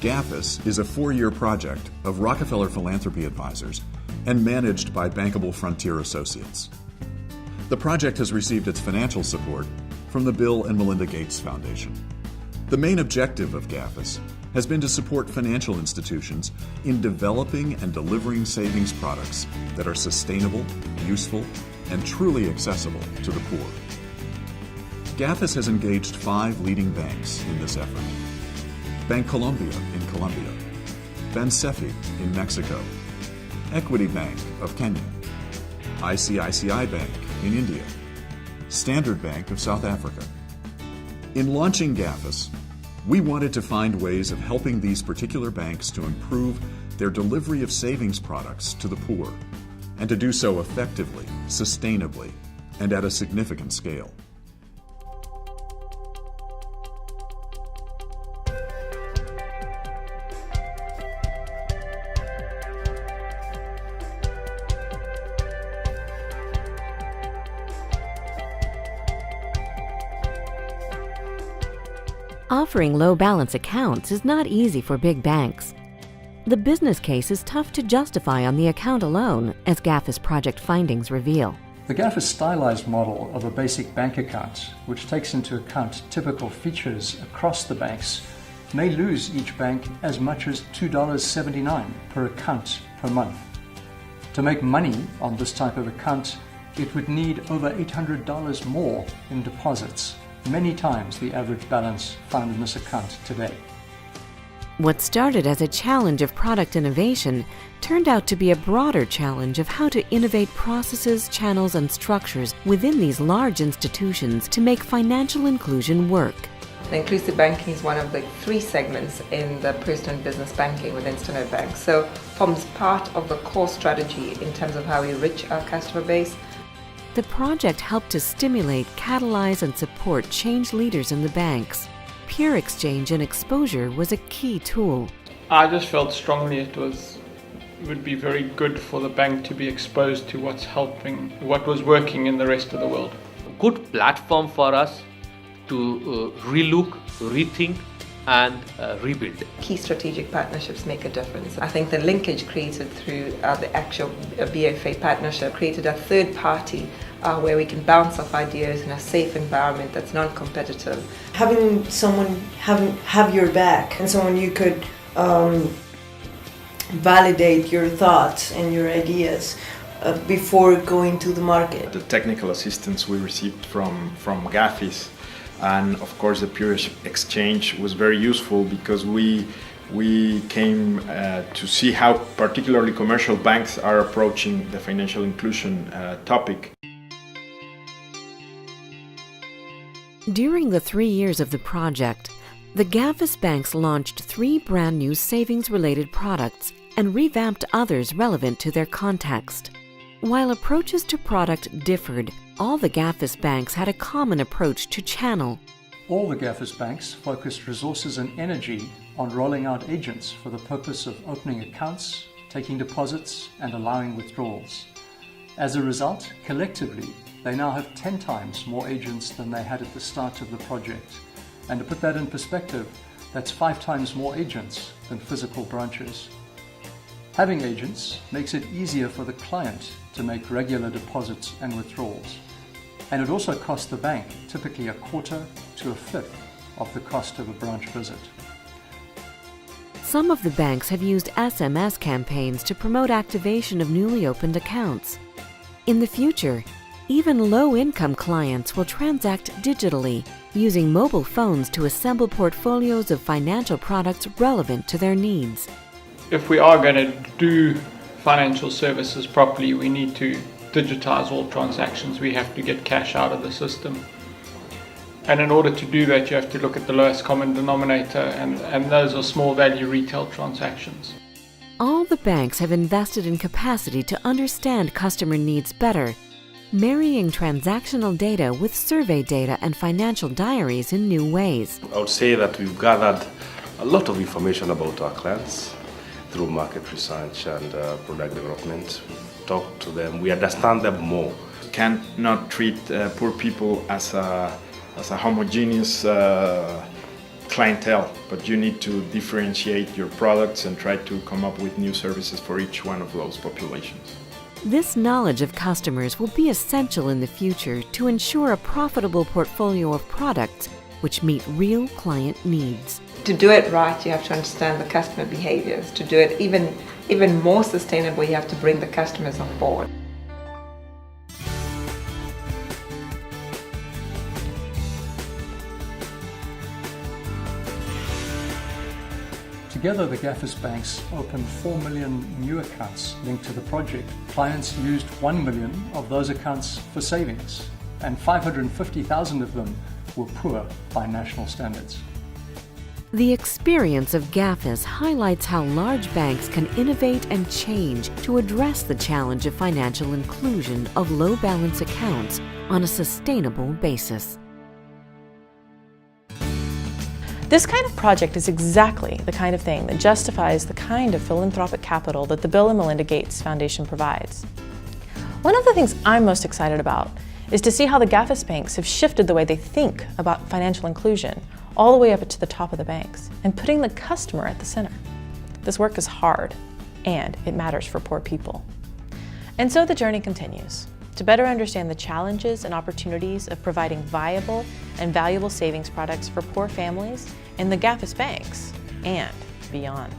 GAFIS is a 4-year project of Rockefeller Philanthropy Advisors and managed by Bankable Frontier Associates. The project has received its financial support from the Bill and Melinda Gates Foundation. The main objective of GAFIS has been to support financial institutions in developing and delivering savings products that are sustainable, useful, and truly accessible to the poor. GAFIS has engaged 5 leading banks in this effort. Bancolombia in Colombia, Bansefi in Mexico, Equity Bank of Kenya, ICICI Bank in India, Standard Bank of South Africa. In launching GAFIS, we wanted to find ways of helping these particular banks to improve their delivery of savings products to the poor, and to do so effectively, sustainably, and at a significant scale. Offering low balance accounts is not easy for big banks. The business case is tough to justify on the account alone, as GAFIS project findings reveal. The GAFIS stylized model of a basic bank account, which takes into account typical features across the banks, may lose each bank as much as $2.79 per account per month. To make money on this type of account, it would need over $800 more in deposits, many times the average balance found in this account today. What started as a challenge of product innovation turned out to be a broader challenge of how to innovate processes, channels, and structures within these large institutions to make financial inclusion work. Inclusive banking is one of the 3 segments in the personal and business banking within Standard Bank, so forms part of the core strategy in terms of how we reach our customer base. The project helped to stimulate, catalyze, and support change leaders in the banks. Peer exchange and exposure was a key tool. I just felt strongly it would be very good for the bank to be exposed to what was working in the rest of the world. Good platform for us to relook, rethink, and rebuild. Key strategic partnerships make a difference. I think the linkage created through the actual BFA partnership created a third party where we can bounce off ideas in a safe environment that's non-competitive. Having someone have your back and someone you could validate your thoughts and your ideas before going to the market. The technical assistance we received from GAFIS, and of course the peer exchange was very useful because we came to see how particularly commercial banks are approaching the financial inclusion topic. During the 3 years of the project, the GAFIS banks launched 3 brand new savings-related products and revamped others relevant to their context. While approaches to product differed, all the GAFIS banks had a common approach to channel. All the GAFIS banks focused resources and energy on rolling out agents for the purpose of opening accounts, taking deposits, and allowing withdrawals. As a result, collectively, they now have 10 times more agents than they had at the start of the project. And to put that in perspective, that's 5 times more agents than physical branches. Having agents makes it easier for the client to make regular deposits and withdrawals. And it also costs the bank typically 1/4 to 1/5 of the cost of a branch visit. Some of the banks have used SMS campaigns to promote activation of newly opened accounts. In the future, even low-income clients will transact digitally, using mobile phones to assemble portfolios of financial products relevant to their needs. If we are going to do financial services properly, we need to digitize all transactions. We have to get cash out of the system. And in order to do that, you have to look at the lowest common denominator, and those are small value retail transactions. All the banks have invested in capacity to understand customer needs better, marrying transactional data with survey data and financial diaries in new ways. I would say that we've gathered a lot of information about our clients through market research and product development. We talk to them, we understand them more. We cannot treat poor people as a homogeneous clientele, but you need to differentiate your products and try to come up with new services for each one of those populations. This knowledge of customers will be essential in the future to ensure a profitable portfolio of products which meet real client needs. To do it right, you have to understand the customer behaviors. To do it even more sustainable, you have to bring the customers on board. Together, the GAFIS banks opened 4 million new accounts linked to the project. Clients used 1 million of those accounts for savings, and 550,000 of them were poor by national standards. The experience of GAFIS highlights how large banks can innovate and change to address the challenge of financial inclusion of low balance accounts on a sustainable basis. This kind of project is exactly the kind of thing that justifies the kind of philanthropic capital that the Bill and Melinda Gates Foundation provides. One of the things I'm most excited about is to see how the GAFIS banks have shifted the way they think about financial inclusion all the way up to the top of the banks and putting the customer at the center. This work is hard and it matters for poor people. And so the journey continues to better understand the challenges and opportunities of providing viable and valuable savings products for poor families in the GAFIS banks and beyond.